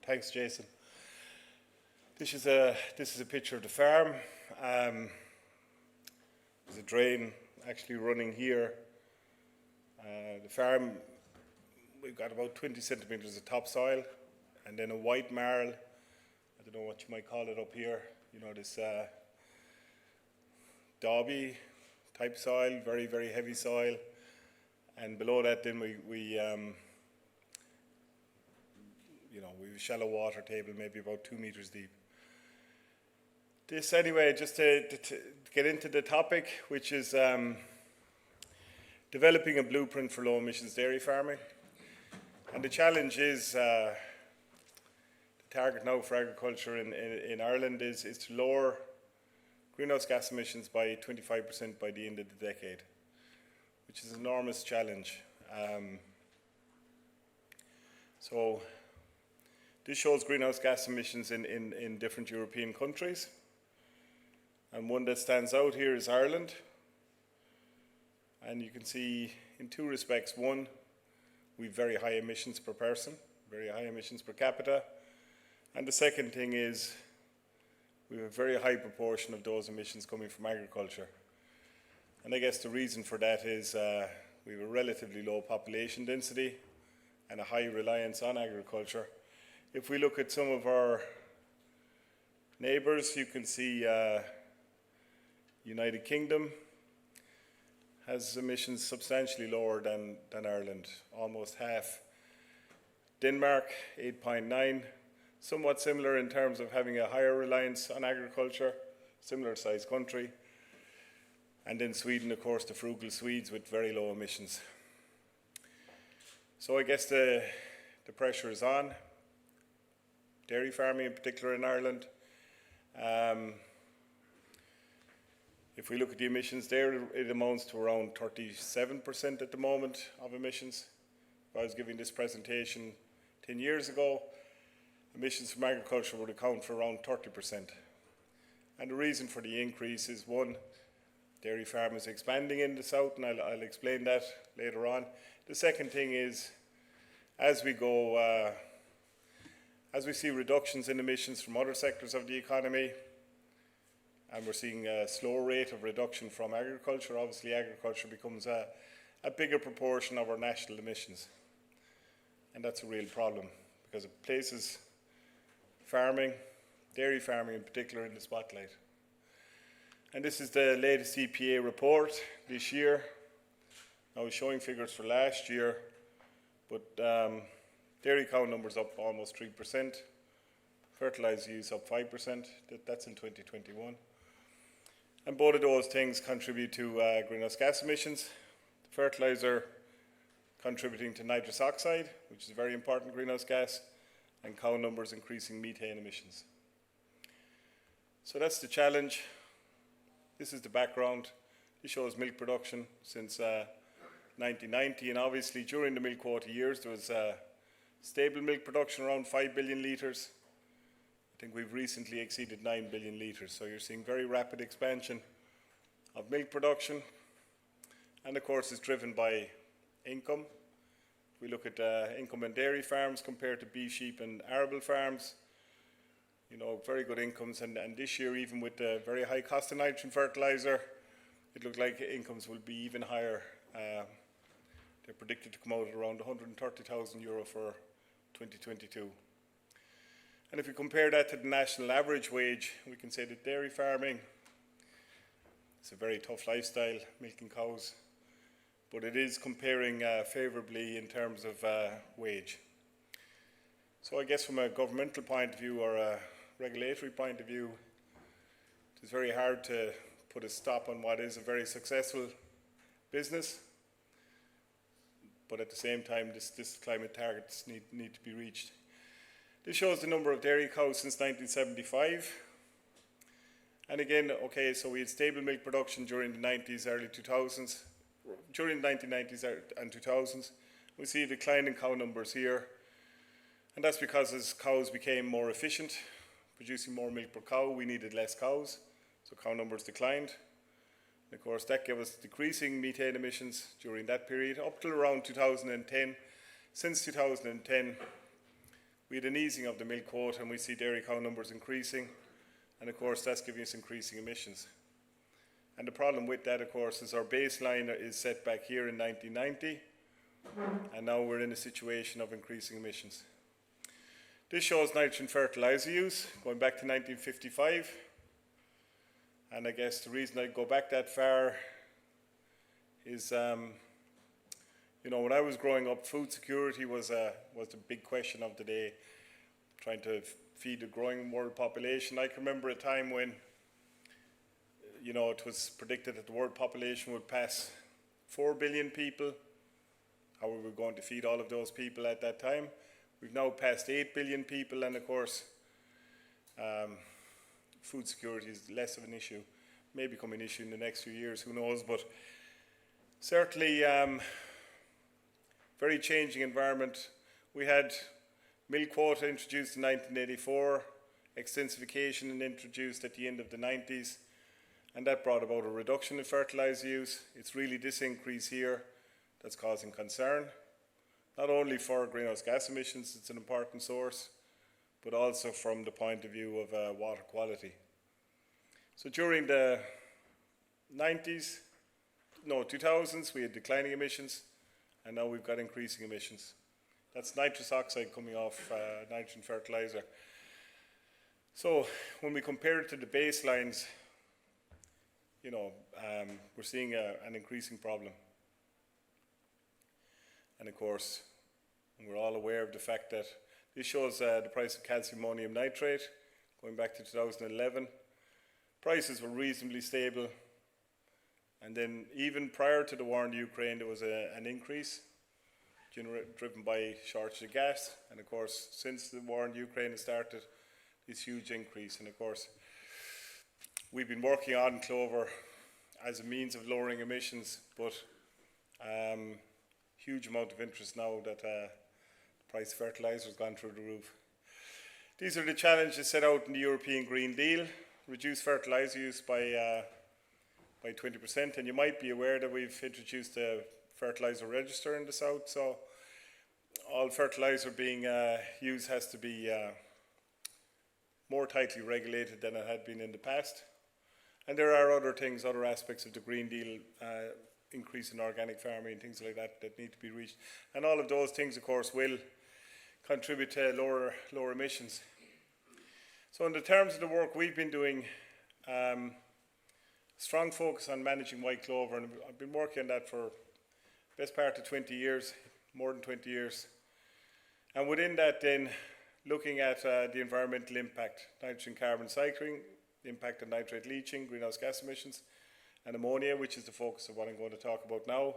Thanks, Jason. This is a picture of the farm. There's a drain actually running here. The farm, we've got about 20 centimetres of topsoil, and then a white marl. I don't know what you might call it up here. You know, this Dobby type soil, very, very heavy soil. And below that, then we have a shallow water table, maybe about 2 metres deep. This, anyway, just to get into the topic, which is developing a blueprint for low emissions dairy farming. And the challenge is, the target now for agriculture in Ireland is to lower greenhouse gas emissions by 25% by the end of the decade, which is an enormous challenge. So this shows greenhouse gas emissions in different European countries. And one that stands out here is Ireland. And you can see in two respects. One, we have very high emissions per person, very high emissions per capita. And the second thing is we have a very high proportion of those emissions coming from agriculture. And I guess the reason for that is we have a relatively low population density and a high reliance on agriculture. If we look at some of our neighbours, you can see United Kingdom has emissions substantially lower than Ireland, almost half. Denmark, 8.9, somewhat similar in terms of having a higher reliance on agriculture, similar sized country. And then Sweden, of course, the frugal Swedes with very low emissions. So I guess the pressure is on, dairy farming in particular in Ireland. If we look at the emissions there, it amounts to around 37% at the moment of emissions. If I was giving this presentation 10 years ago, emissions from agriculture would account for around 30%. And the reason for the increase is, one, dairy farm is expanding in the south, and I'll explain that later on. The second thing is, as we see reductions in emissions from other sectors of the economy, and we're seeing a slower rate of reduction from agriculture, obviously agriculture becomes a bigger proportion of our national emissions. And that's a real problem, because it places farming, dairy farming in particular, in the spotlight. And this is the latest EPA report this year. Now we're showing figures for last year, but dairy cow numbers up almost 3%, fertilizer use up 5%, that's in 2021. And both of those things contribute to greenhouse gas emissions. The fertilizer contributing to nitrous oxide, which is a very important greenhouse gas, and cow numbers increasing methane emissions. So that's the challenge. This is the background. This shows milk production since 1990, and obviously during the milk quota years there was stable milk production around 5 billion litres. I think we've recently exceeded 9 billion litres, so you're seeing very rapid expansion of milk production, and of course it's driven by income. If we look at income in dairy farms compared to beef, sheep and arable farms, you know, very good incomes, and this year, even with the very high cost of nitrogen fertilizer, it looked like incomes will be even higher. They're predicted to come out at around €130,000 for 2022. And if we compare that to the national average wage, we can say that dairy farming is a very tough lifestyle, milking cows, but it is comparing favourably in terms of wage. So I guess from a governmental point of view or a regulatory point of view, it's very hard to put a stop on what is a very successful business, but at the same time this climate targets need to be reached. This shows the number of dairy cows since 1975. And again, okay, so we had stable milk production during the 90s, early 2000s. During the 1990s and 2000s, we see a decline in cow numbers here. And that's because as cows became more efficient, producing more milk per cow, we needed less cows. So cow numbers declined. And of course, that gave us decreasing methane emissions during that period, up till around 2010. Since 2010, we had an easing of the milk quota, and we see dairy cow numbers increasing, and of course that's giving us increasing emissions. And the problem with that, of course, is our baseline is set back here in 1990, and now we're in a situation of increasing emissions. This shows nitrogen fertilizer use going back to 1955, and I guess the reason I go back that far is, you know, when I was growing up, food security was the big question of the day, trying to feed the growing world population. I can remember a time when, you know, it was predicted that the world population would pass 4 billion people. How were we going to feed all of those people at that time? We've now passed 8 billion people, and of course, food security is less of an issue. May become an issue in the next few years, who knows, but certainly very changing environment. We had milk quota introduced in 1984, extensification introduced at the end of the 90s, and that brought about a reduction in fertilizer use. It's really this increase here that's causing concern, not only for greenhouse gas emissions, it's an important source, but also from the point of view of water quality. So during the 2000s, we had declining emissions, and now we've got increasing emissions. That's nitrous oxide coming off nitrogen fertilizer. So when we compare it to the baselines, you know, we're seeing an increasing problem. And of course, we're all aware of the fact that this shows the price of calcium ammonium nitrate going back to 2011. Prices were reasonably stable, and then even prior to the war in Ukraine there was an increase driven by shortage of gas, and of course since the war in Ukraine has started, this huge increase. And of course we've been working on Clover as a means of lowering emissions, but huge amount of interest now that the price of fertilizer has gone through the roof. These are the challenges set out in the European Green Deal: reduce fertilizer use by 20%, and you might be aware that we've introduced a fertilizer register in the south, so all fertilizer being used has to be more tightly regulated than it had been in the past. And there are other things, other aspects of the Green Deal, increase in organic farming and things like that that need to be reached. And all of those things, of course, will contribute to lower emissions. So in the terms of the work we've been doing, strong focus on managing white clover, and I've been working on that for the best part of 20 years, more than 20 years. And within that then, looking at the environmental impact, nitrogen carbon cycling, the impact of nitrate leaching, greenhouse gas emissions, and ammonia, which is the focus of what I'm going to talk about now.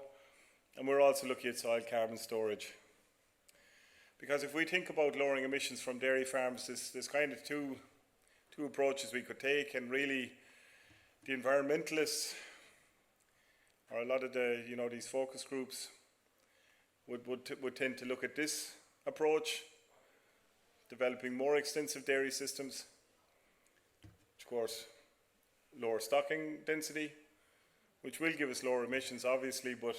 And we're also looking at soil carbon storage. Because if we think about lowering emissions from dairy farms, there's kind of two approaches we could take, and really the environmentalists, or a lot of the, you know, these focus groups would tend to look at this approach, developing more extensive dairy systems, which of course lower stocking density, which will give us lower emissions obviously, but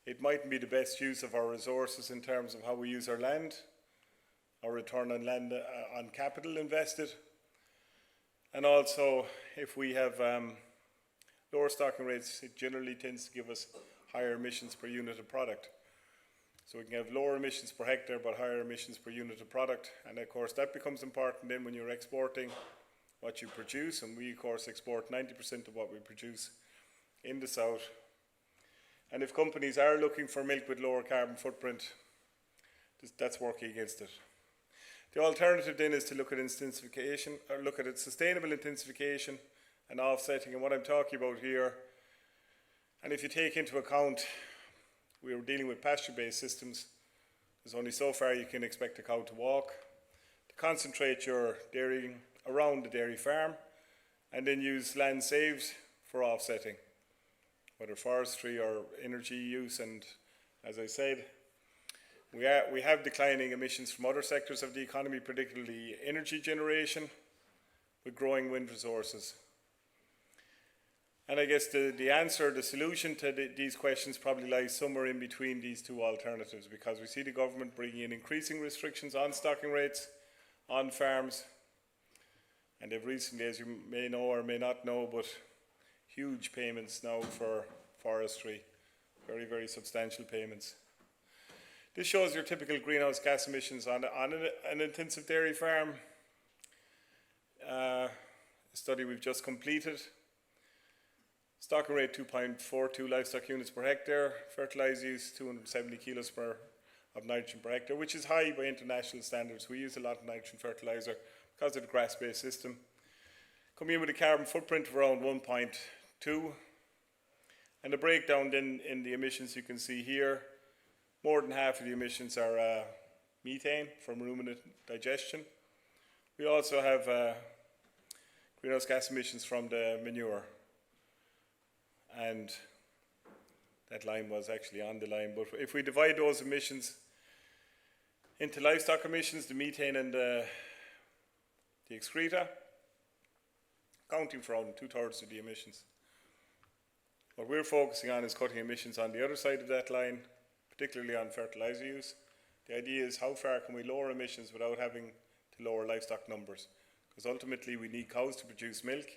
it mightn't be the best use of our resources in terms of how we use our land, our return on land on capital invested, and also if we have lower stocking rates, it generally tends to give us higher emissions per unit of product. So we can have lower emissions per hectare but higher emissions per unit of product, and of course that becomes important then when you're exporting what you produce, and we of course export 90% of what we produce in the south. And if companies are looking for milk with lower carbon footprint, that's working against it. The alternative then is to look at intensification, or look at sustainable intensification and offsetting, and what I'm talking about here. And if you take into account we were dealing with pasture-based systems, there's only so far you can expect a cow to walk. To concentrate your dairying around the dairy farm, and then use land saved for offsetting, whether forestry or energy use. And as I said, we have declining emissions from other sectors of the economy, particularly energy generation, with growing wind resources. And I guess the answer, the solution to these questions probably lies somewhere in between these two alternatives, because we see the government bringing in increasing restrictions on stocking rates on farms, and they've recently, as you may know or may not know, but huge payments now for forestry, very, very substantial payments. This shows your typical greenhouse gas emissions on an intensive dairy farm. A study we've just completed. Stocking rate 2.42 livestock units per hectare, fertilizer use 270 kilos of nitrogen per hectare, which is high by international standards. We use a lot of nitrogen fertilizer because of the grass-based system. Coming in with a carbon footprint of around 1.2. And the breakdown then in the emissions you can see here, more than half of the emissions are methane from ruminant digestion. We also have greenhouse gas emissions from the manure. And that line was actually on the line. But if we divide those emissions into livestock emissions, the methane and the excreta, accounting for around 2/3 of the emissions. What we're focusing on is cutting emissions on the other side of that line, particularly on fertilizer use. The idea is how far can we lower emissions without having to lower livestock numbers? Because ultimately we need cows to produce milk,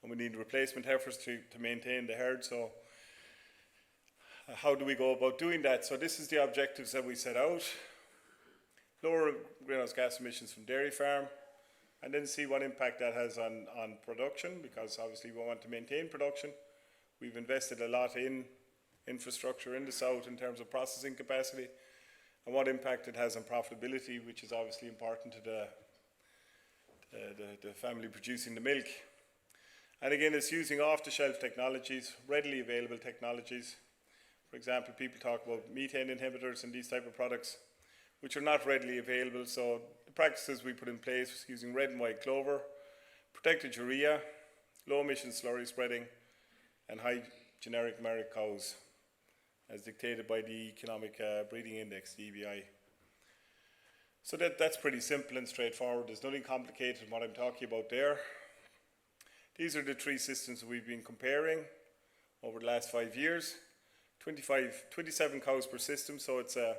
and we need replacement heifers to maintain the herd. So how do we go about doing that? So this is the objectives that we set out. Lower greenhouse gas emissions from dairy farm, and then see what impact that has on production, because obviously we want to maintain production. We've invested a lot in infrastructure in the south in terms of processing capacity, and what impact it has on profitability, which is obviously important to the family producing the milk. And again, it's using off-the-shelf technologies, readily available technologies. For example, people talk about methane inhibitors and these type of products, which are not readily available. So the practices we put in place using red and white clover, protected urea, low emission slurry spreading, and high generic merit cows, as dictated by the Economic Breeding Index, the EBI. So that's pretty simple and straightforward. There's nothing complicated in what I'm talking about there. These are the three systems that we've been comparing over the last 5 years. 27 cows per system, so it's a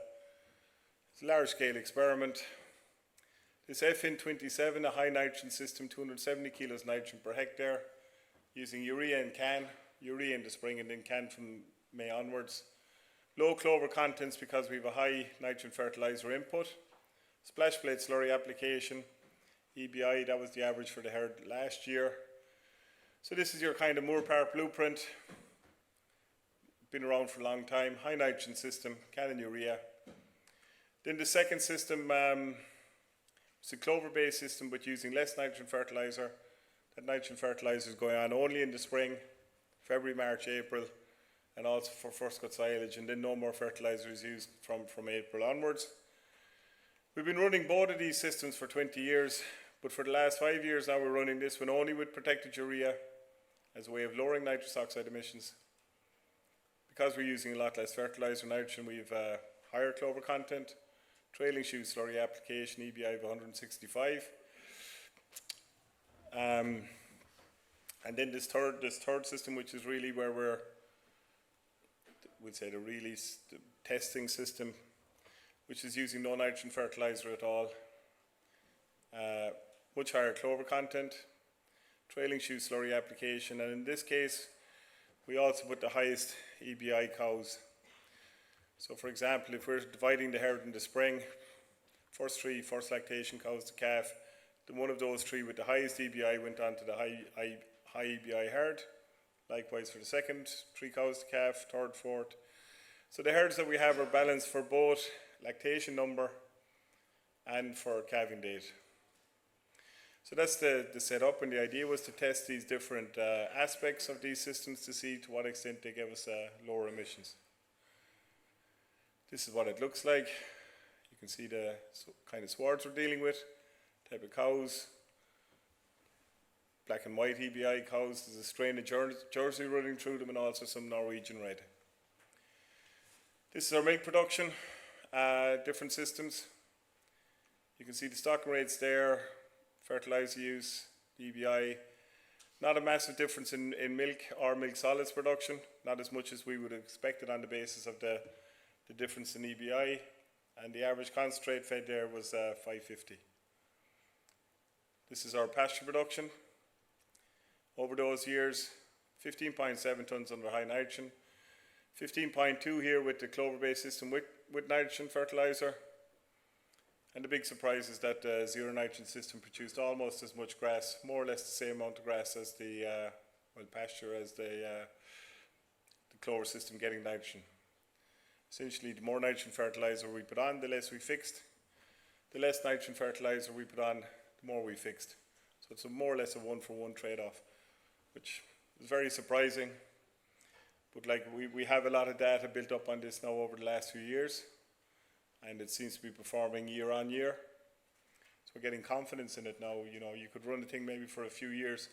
large-scale experiment. This FN27, a high nitrogen system, 270 kilos nitrogen per hectare, using urea in can, urea in the spring and then can from May onwards. Low clover contents because we have a high nitrogen fertilizer input. Splash blade slurry application, EBI, that was the average for the herd last year. So this is your kind of Moore Park blueprint. Been around for a long time. High nitrogen system, can and urea. Then the second system, it's a Clover-based system, but using less nitrogen fertilizer. That nitrogen fertilizer is going on only in the spring, February, March, April, and also for first cut silage, and then no more fertilizer is used from April onwards. We've been running both of these systems for 20 years, but for the last 5 years now we're running this one only with protected urea as a way of lowering nitrous oxide emissions. Because we're using a lot less fertilizer nitrogen, we have higher clover content, trailing shoe slurry application, EBI of 165. And then this third system, which is really where we'd say the testing system, which is using no nitrogen fertilizer at all. Much higher clover content, trailing shoe slurry application, and in this case we also put the highest EBI cows. So for example, if we're dividing the herd in the spring, first lactation cows to calf, then one of those three with the highest EBI went on to the high EBI herd. Likewise for the second, 3 cows to calf, third, fourth. So the herds that we have are balanced for both lactation number and for calving date. So that's the setup, and the idea was to test these different aspects of these systems to see to what extent they give us lower emissions. This is what it looks like. You can see the kind of swards we're dealing with, type of cows, black and white EBI cows. There's a strain of Jersey running through them and also some Norwegian red. This is our milk production, different systems. You can see the stocking rates there, fertilizer use, EBI, Not a massive difference in milk or milk solids production, not as much as we would have expected on the basis of the difference in EBI, and the average concentrate fed there was 550. This is our pasture production. Over those years, 15.7 tonnes under high nitrogen, 15.2 here with the Clover-based system with nitrogen fertiliser. And the big surprise is that the zero nitrogen system produced almost as much grass, more or less the same amount of grass as the pasture as the Clover system getting nitrogen. Essentially, the more nitrogen fertiliser we put on, the less we fixed. The less nitrogen fertiliser we put on, the more we fixed. So it's more or less a one-for-one trade-off, which is very surprising. But like we have a lot of data built up on this now over the last few years, and it seems to be performing year on year. So we're getting confidence in it now. You know, you could run the thing maybe for a few years,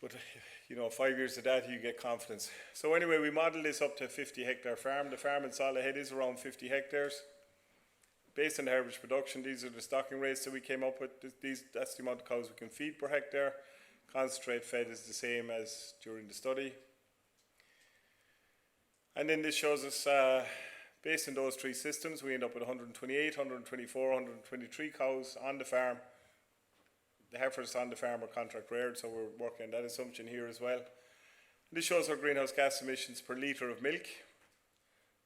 but you know, 5 years of data, you get confidence. So anyway, we modelled this up to a 50-hectare farm. The farm in Solihull is around 50 hectares. Based on the average production, these are the stocking rates that we came up with. That's the amount of cows we can feed per hectare. Concentrate fed is the same as during the study. And then this shows us, based on those three systems, we end up with 128, 124, 123 cows on the farm. The heifers on the farm are contract reared, so we're working on that assumption here as well. This shows our greenhouse gas emissions per litre of milk.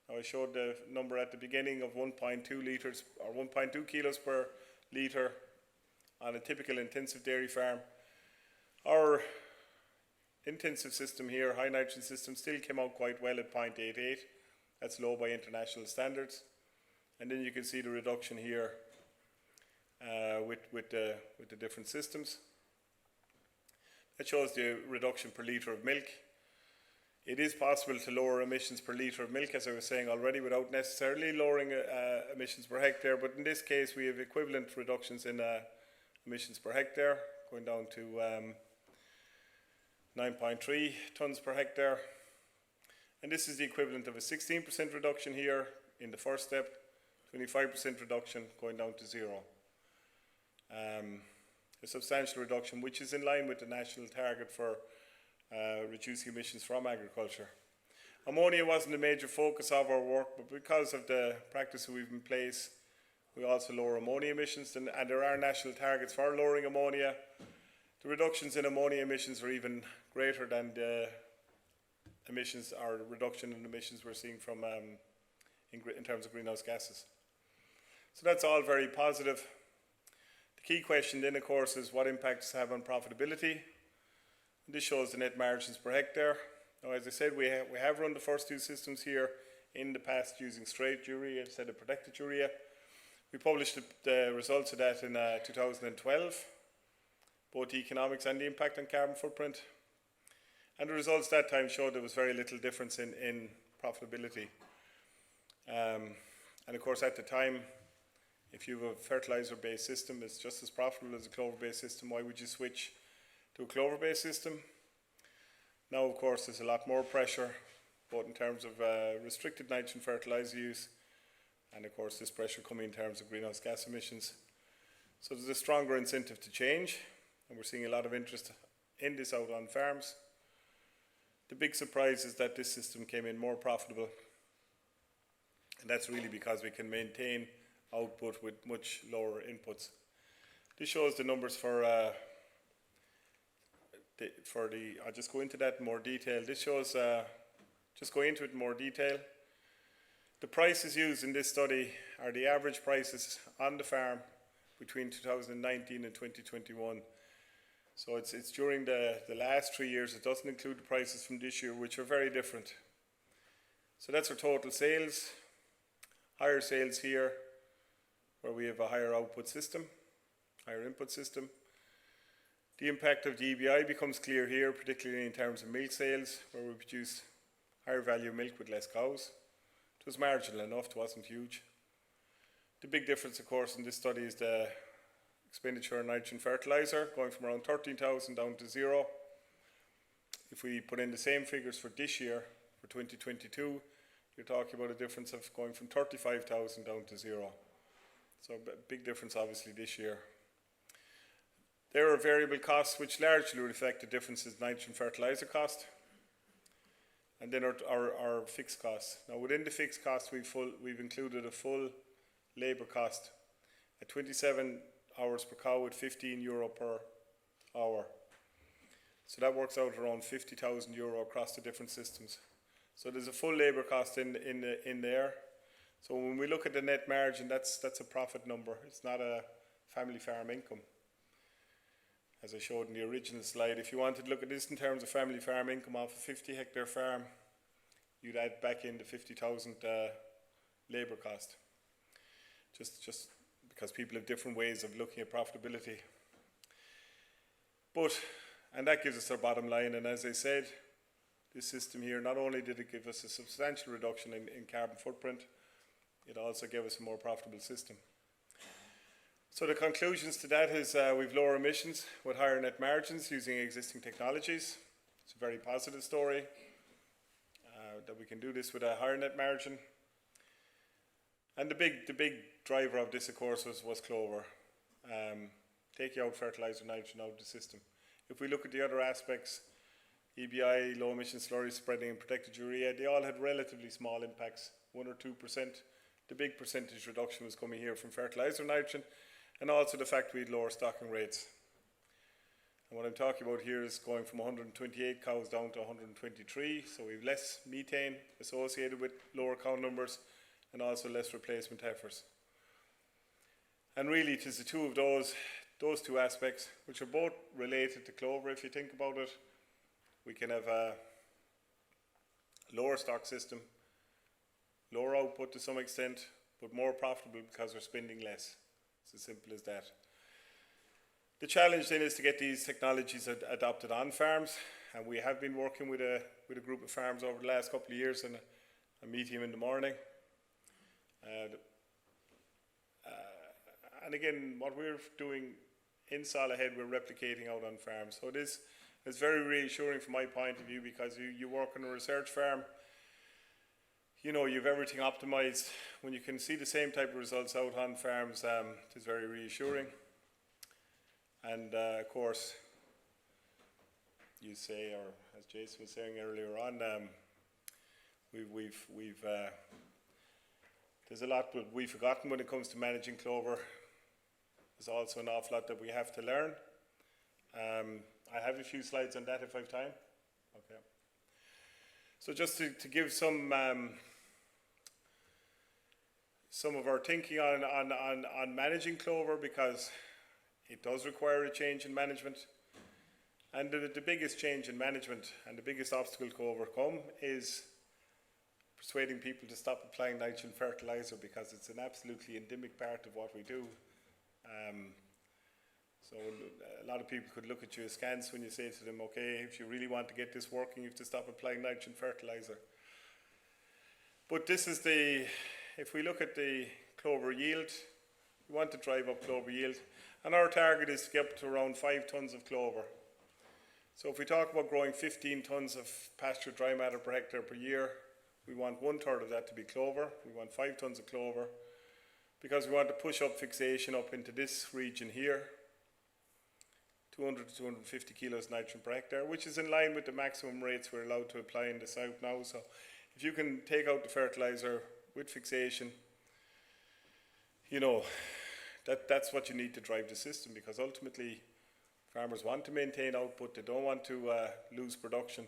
Now I showed the number at the beginning of 1.2 litres or 1.2 kilos per litre on a typical intensive dairy farm. Our intensive system here, high nitrogen system, still came out quite well at 0.88. That's low by international standards. And then you can see the reduction here with the different systems. That shows the reduction per litre of milk. It is possible to lower emissions per litre of milk, as I was saying already, without necessarily lowering emissions per hectare. But in this case, we have equivalent reductions in emissions per hectare, going down to 9.3 tonnes per hectare. And this is the equivalent of a 16% reduction here in the first step, 25% reduction going down to zero. A substantial reduction, which is in line with the national target for reducing emissions from agriculture. Ammonia wasn't a major focus of our work, but because of the practice we've in place, we also lower ammonia emissions, and there are national targets for lowering ammonia. The reductions in ammonia emissions are even greater than the emissions or reduction in emissions we're seeing from in terms of greenhouse gases. So that's all very positive. The key question then, of course, is what impact does it have on profitability? This shows the net margins per hectare. Now, as I said, we have run the first two systems here in the past using straight urea instead of protected urea. We published the results of that in 2012, both the economics and the impact on carbon footprint. And the results that time showed there was very little difference in profitability. And of course, at the time, if you have a fertilizer-based system, it's just as profitable as a Clover-based system. Why would you switch to a Clover-based system? Now, of course, there's a lot more pressure, both in terms of restricted nitrogen fertilizer use, and of course this pressure coming in terms of greenhouse gas emissions. So there's a stronger incentive to change, and we're seeing a lot of interest in this out on farms. The big surprise is that this system came in more profitable, and that's really because we can maintain output with much lower inputs. This shows the numbers for I'll just go into that in more detail. This shows, just go into it in more detail. The prices used in this study are the average prices on the farm between 2019 and 2021. So it's during the last 3 years. It doesn't include the prices from this year, which are very different. So that's our total sales. Higher sales here, where we have a higher output system, higher input system. The impact of the EBI becomes clear here, particularly in terms of milk sales, where we produce higher value milk with less cows. It was marginal enough, it wasn't huge. The big difference, of course, in this study is the expenditure on nitrogen fertilizer, going from around 13,000 down to zero. If we put in the same figures for this year, for 2022, you're talking about a difference of going from 35,000 down to zero. So a big difference obviously this year. There are variable costs which largely reflect the differences in nitrogen fertilizer cost, and then our fixed costs. Now within the fixed cost we've included a full labour cost at 27 hours per cow at €15 per hour. So that works out around €50,000 across the different systems. So there's a full labour cost in there. So when we look at the net margin, that's a profit number. It's not a family farm income. As I showed in the original slide, if you wanted to look at this in terms of family farm income off a 50-hectare farm, you'd add back in the 50,000 labour cost. Just because people have different ways of looking at profitability. And that gives us our bottom line. And as I said, this system here, not only did it give us a substantial reduction in carbon footprint, it also gave us a more profitable system. So the conclusions to that is we've lower emissions with higher net margins using existing technologies. It's a very positive story that we can do this with a higher net margin. And the big driver of this, of course, was Clover. Taking out fertilizer nitrogen out of the system. If we look at the other aspects, EBI, low emission slurry spreading and protected urea, they all had relatively small impacts, 1 or 2%. The big percentage reduction was coming here from fertilizer nitrogen, and also the fact we had lower stocking rates. And what I'm talking about here is going from 128 cows down to 123, so we have less methane associated with lower cow numbers, and also less replacement heifers. And really it is the two of those two aspects, which are both related to Clover. If you think about it, we can have a lower stock system, lower output to some extent, but more profitable because we're spending less. It's as simple as that. The challenge then is to get these technologies adopted on farms, and we have been working with a group of farms over the last couple of years, and I meet him in the morning. And again, what we're doing in Salahead, we're replicating out on farms. So this is very reassuring from my point of view, because you work on a research farm, you know, you've everything optimized. When you can see the same type of results out on farms, it is very reassuring. And of course, you say, or as Jason was saying earlier on, there's a lot that we've forgotten when it comes to managing Clover. There's also an awful lot that we have to learn. I have a few slides on that if I have time. Okay. So just to give some of our thinking on managing Clover, because it does require a change in management. And the biggest change in management and the biggest obstacle to overcome is persuading people to stop applying nitrogen fertilizer, because it's an absolutely endemic part of what we do. So a lot of people could look at you askance when you say to them, okay, if you really want to get this working, you have to stop applying nitrogen fertilizer. But this is if we look at the Clover yield, we want to drive up Clover yield, and our target is to get up to around 5 tonnes of Clover. So if we talk about growing 15 tonnes of pasture dry matter per hectare per year, we want 1/3 of that to be Clover. We want 5 tonnes of Clover, because we want to push up fixation up into this region here, 200 to 250 kilos nitrogen per hectare, which is in line with the maximum rates we're allowed to apply in the south now. So if you can take out the fertilizer with fixation, you know, that's what you need to drive the system, because ultimately farmers want to maintain output. They don't want to lose production.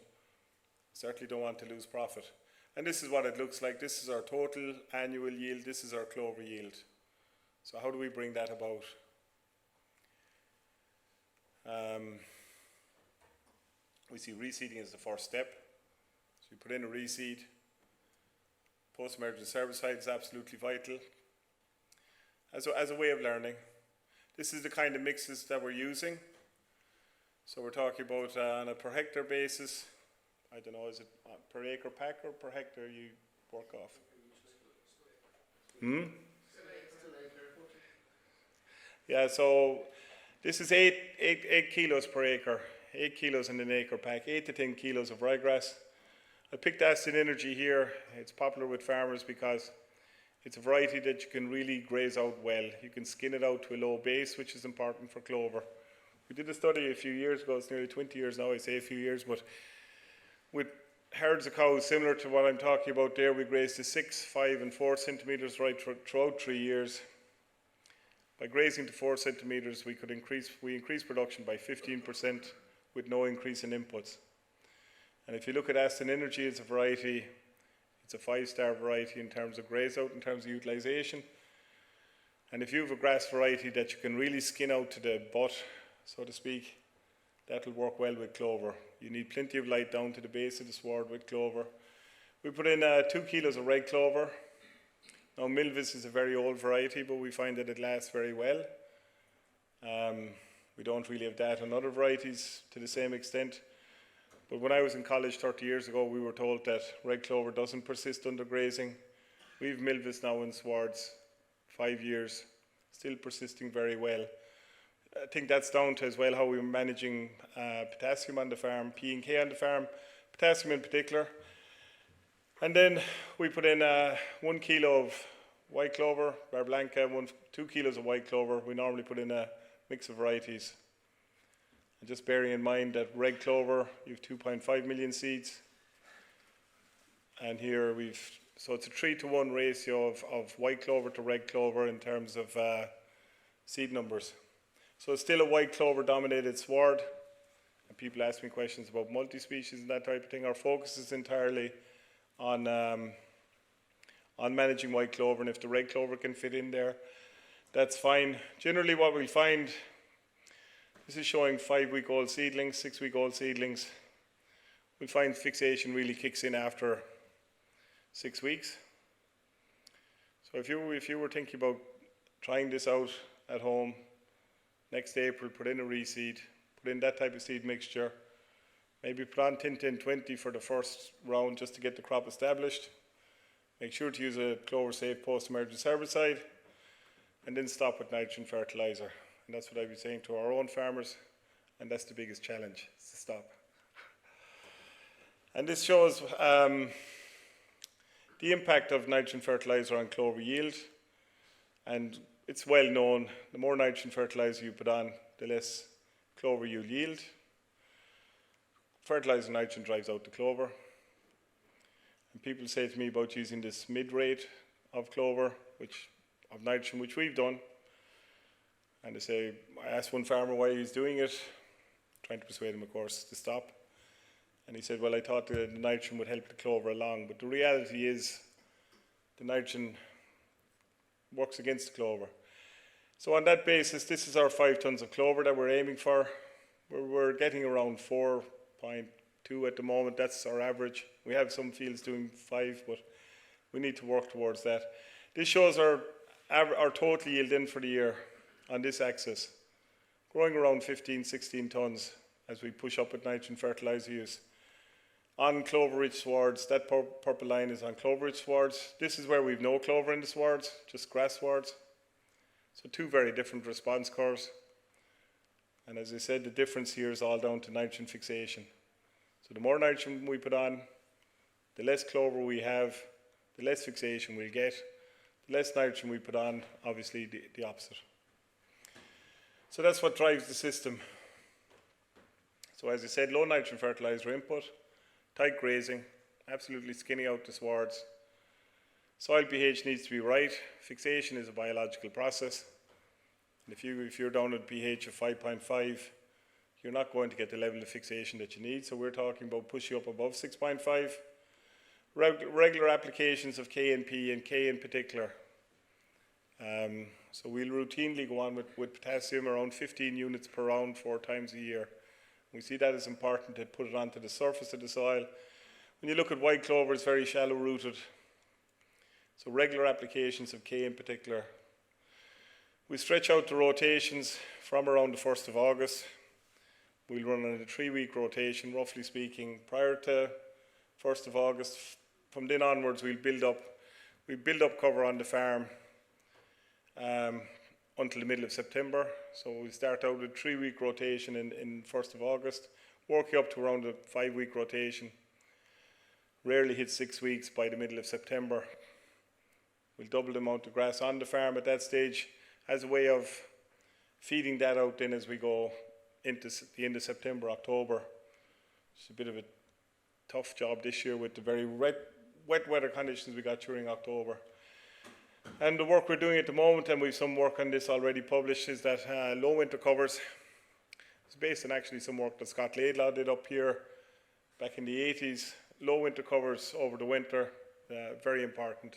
Certainly don't want to lose profit. And this is what it looks like. This is our total annual yield. This is our Clover yield. So how do we bring that about? We see reseeding as the first step. So we put in a reseed. Post-emergence herbicide is absolutely vital as a way of learning. This is the kind of mixes that we're using. So we're talking about on a per hectare basis. I don't know, is it per acre pack or per hectare you work off? Yeah, so this is 8 kilos per acre, 8 kilos in an acre pack, 8 to 10 kilos of ryegrass. I picked Aston Energy here. It's popular with farmers because it's a variety that you can really graze out well. You can skin it out to a low base, which is important for Clover. We did a study a few years ago, it's nearly 20 years now, I say a few years, but with herds of cows similar to what I'm talking about there, we grazed to 6, 5 and 4 centimetres right throughout 3 years. By grazing to 4 centimetres, we increased production by 15% with no increase in inputs. And if you look at Aston Energy as a variety, it's a 5-star variety in terms of graze out, in terms of utilisation. And if you have a grass variety that you can really skin out to the butt, so to speak, that will work well with clover. You need plenty of light down to the base of the sward with clover. We put in 2 kilos of red clover. Now Milvis is a very old variety, but we find that it lasts very well. We don't really have that on other varieties to the same extent. But when I was in college 30 years ago, we were told that red clover doesn't persist under grazing. We have Milvis now in swards, 5 years, still persisting very well. I think that's down to as well how we're managing potassium on the farm, P and K on the farm, potassium in particular. And then we put in 1 kilo of white clover, Bar Blanca, 2 kilos of white clover. We normally put in a mix of varieties. And just bearing in mind that red clover, you have 2.5 million seeds. And here so it's a 3-to-1 ratio of white clover to red clover in terms of seed numbers. So it's still a white clover dominated sward. And people ask me questions about multi-species and that type of thing. Our focus is entirely on managing white clover, and if the red clover can fit in there, that's fine. Generally what we'll find, this is showing 5-week-old seedlings, 6-week-old seedlings. We'll find fixation really kicks in after 6 weeks. So if you were thinking about trying this out at home, next April, put in a reseed, put in that type of seed mixture, maybe put on 10-10-20 for the first round just to get the crop established. Make sure to use a Clover Safe post-emergence herbicide, and then stop with nitrogen fertilizer. And that's what I've been saying to our own farmers, and that's the biggest challenge, is to stop. And this shows the impact of nitrogen fertilizer on clover yield. And it's well known, the more nitrogen fertilizer you put on, the less clover you'll yield. Fertilizer nitrogen drives out the clover. And people say to me about using this mid-rate of clover, of nitrogen, which we've done. And I asked one farmer why he's doing it, trying to persuade him, of course, to stop. And he said, well, I thought the nitrogen would help the clover along. But the reality is, the nitrogen works against the clover. So on that basis, this is our 5 tons of clover that we're aiming for. We're getting around 4.2 at the moment. That's our average. We have some fields doing 5, but we need to work towards that. This shows our total yield in for the year on this axis, growing around 15-16 tons as we push up with nitrogen fertilizer use. On clover-rich swards, that purple line is on clover-rich swards. This is where we've no clover in the swards, just grass swards. So 2 very different response curves. And as I said, the difference here is all down to nitrogen fixation. So the more nitrogen we put on, the less clover we have, the less fixation we'll get. The less nitrogen we put on, obviously the opposite. So that's what drives the system. So as I said, low nitrogen fertilizer input, tight grazing, absolutely skinning out the swards. Soil pH needs to be right. Fixation is a biological process. And if you're down at pH of 5.5, you're not going to get the level of fixation that you need. So we're talking about pushing up above 6.5. Regular applications of K and P, and K in particular. So we'll routinely go on with potassium around 15 units per round 4 times a year. We see that as important to put it onto the surface of the soil. When you look at white clover, it's very shallow rooted. So regular applications of K in particular. We stretch out the rotations from around the 1st of August. We'll run on a 3-week rotation, roughly speaking, prior to 1st of August. From then onwards, we'll build up cover on the farm until the middle of September. So we start out with a 3-week rotation in 1st of August, working up to around a 5-week rotation. Rarely hit 6 weeks by the middle of September. We'll double the amount of grass on the farm at that stage as a way of feeding that out then as we go into the end of September, October. It's a bit of a tough job this year with the very wet weather conditions we got during October. And the work we're doing at the moment, and we've some work on this already published, is that low winter covers. It's based on actually some work that Scott Laidlaw did up here back in the 80s. Low winter covers over the winter, very important.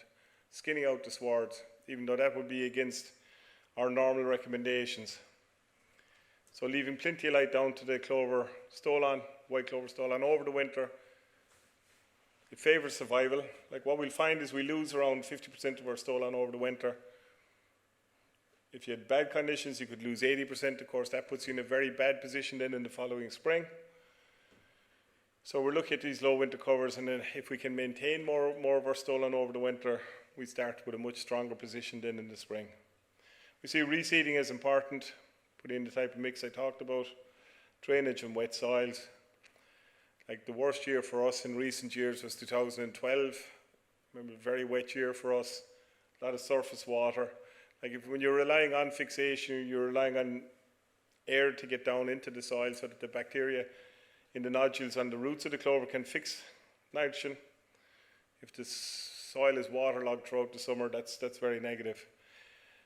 Skinning out the swards, even though that would be against our normal recommendations. So leaving plenty of light down to the clover stolon, white clover stolon over the winter. It favours survival. Like what we'll find is we lose around 50% of our stolon over the winter. If you had bad conditions, you could lose 80%. Of course, that puts you in a very bad position then in the following spring. So we're looking at these low winter covers, and then if we can maintain more of our stolon over the winter, we start with a much stronger position then in the spring. We see reseeding as important, put in the type of mix I talked about, drainage and wet soils. Like the worst year for us in recent years was 2012. Remember, a very wet year for us, a lot of surface water. Like when you're relying on fixation, you're relying on air to get down into the soil so that the bacteria in the nodules on the roots of the clover can fix nitrogen. If the soil is waterlogged throughout the summer, that's very negative.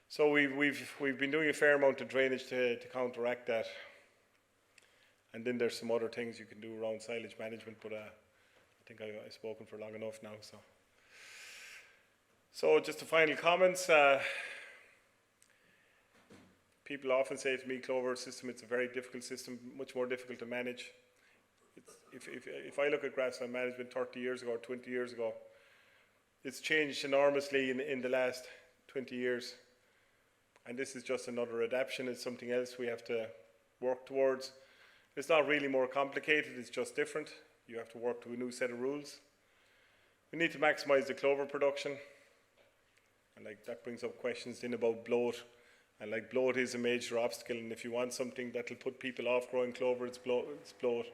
So we've been doing a fair amount of drainage to counteract that. And then there's some other things you can do around silage management, but I think I've spoken for long enough now. So just the final comments. People often say to me, Clover system, it's a very difficult system, much more difficult to manage. If I look at grassland management 30 years ago or 20 years ago, it's changed enormously in the last 20 years. And this is just another adaptation. It's something else we have to work towards. It's not really more complicated, it's just different. You have to work to a new set of rules. We need to maximize the clover production. And like that brings up questions then about bloat. And like bloat is a major obstacle, and if you want something that will put people off growing clover, it's bloat.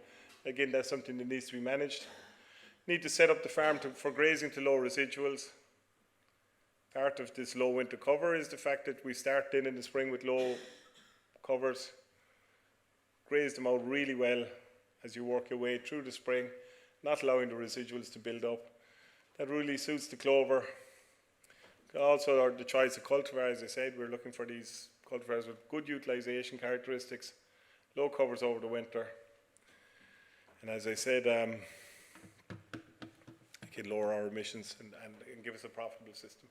Again, that's something that needs to be managed. Need to set up the farm for grazing to low residuals. Part of this low winter cover is the fact that we start then in the spring with low covers. Graze them out really well as you work your way through the spring, not allowing the residuals to build up. That really suits the clover. Also, the choice of cultivar, as I said, we're looking for these cultivars with good utilization characteristics, low covers over the winter. And as I said, it can lower our emissions and give us a profitable system.